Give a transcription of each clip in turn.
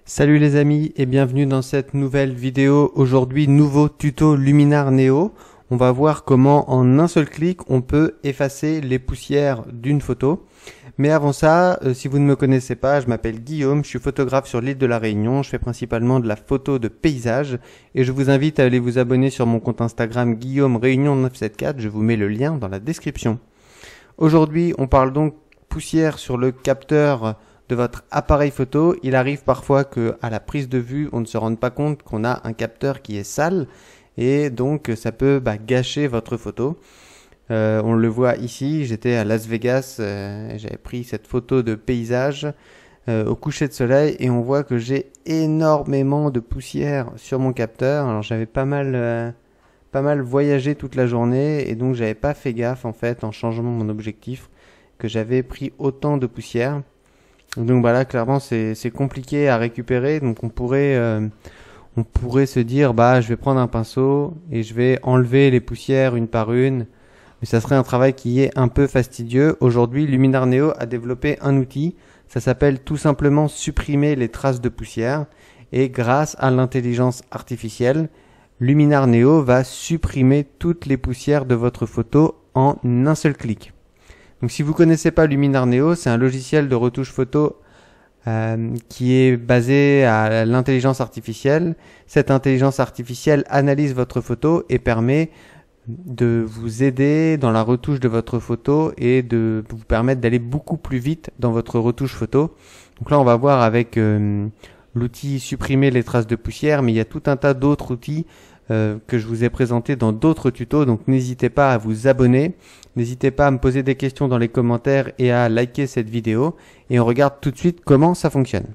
Salut les amis et bienvenue dans cette nouvelle vidéo. Aujourd'hui, nouveau tuto Luminar Neo. On va voir comment en un seul clic on peut effacer les poussières d'une photo. Mais avant ça, si vous ne me connaissez pas, je m'appelle Guillaume, je suis photographe sur l'île de la Réunion. Je fais principalement de la photo de paysage et je vous invite à aller vous abonner sur mon compte Instagram Guillaume Réunion 974. Je vous mets le lien dans la description. Aujourd'hui, on parle donc poussière sur le capteur de votre appareil photo. Il arrive parfois que à la prise de vue, on ne se rende pas compte qu'on a un capteur qui est sale et donc ça peut gâcher votre photo. On le voit ici, j'étais à Las Vegas, j'avais pris cette photo de paysage au coucher de soleil et on voit que j'ai énormément de poussière sur mon capteur. Alors j'avais pas mal voyagé toute la journée et donc j'avais pas fait gaffe en fait en changeant mon objectif que j'avais pris autant de poussière. Donc voilà, clairement c'est compliqué à récupérer. Donc on pourrait se dire je vais prendre un pinceau et je vais enlever les poussières une par une, mais ça serait un travail qui est un peu fastidieux. Aujourd'hui, Luminar Neo a développé un outil, ça s'appelle tout simplement supprimer les traces de poussière, et grâce à l'intelligence artificielle, Luminar Neo va supprimer toutes les poussières de votre photo en un seul clic. Donc si vous connaissez pas Luminar Neo, c'est un logiciel de retouche photo qui est basé à l'intelligence artificielle. Cette intelligence artificielle analyse votre photo et permet de vous aider dans la retouche de votre photo et de vous permettre d'aller beaucoup plus vite dans votre retouche photo. Donc là, on va voir avec l'outil supprimer les traces de poussière, mais il y a tout un tas d'autres outils que je vous ai présenté dans d'autres tutos, donc n'hésitez pas à vous abonner, n'hésitez pas à me poser des questions dans les commentaires et à liker cette vidéo, et on regarde tout de suite comment ça fonctionne.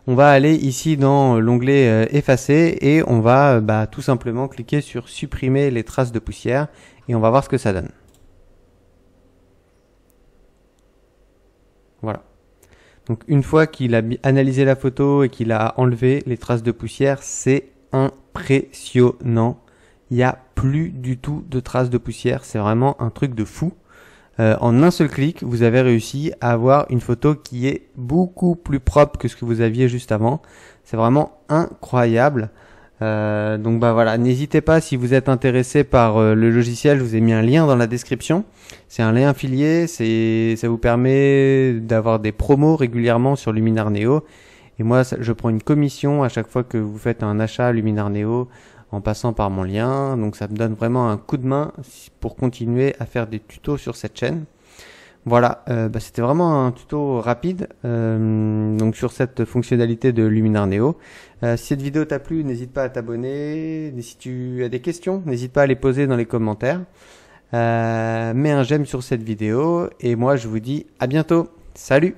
On va aller ici dans l'onglet effacer et on va tout simplement cliquer sur supprimer les traces de poussière et on va voir ce que ça donne. Voilà. Donc une fois qu'il a analysé la photo et qu'il a enlevé les traces de poussière, c'est impressionnant. Il n'y a plus du tout de traces de poussière. C'est vraiment un truc de fou. En un seul clic, vous avez réussi à avoir une photo qui est beaucoup plus propre que ce que vous aviez juste avant. C'est vraiment incroyable. Donc voilà, n'hésitez pas si vous êtes intéressé par le logiciel, je vous ai mis un lien dans la description. C'est un lien affilié, ça vous permet d'avoir des promos régulièrement sur Luminar Neo. Et moi, je prends une commission à chaque fois que vous faites un achat Luminar Neo en passant par mon lien. Donc ça me donne vraiment un coup de main pour continuer à faire des tutos sur cette chaîne. Voilà, c'était vraiment un tuto rapide donc sur cette fonctionnalité de Luminar Neo. Si cette vidéo t'a plu, n'hésite pas à t'abonner. Si tu as des questions, n'hésite pas à les poser dans les commentaires. Mets un j'aime sur cette vidéo et moi je vous dis à bientôt. Salut!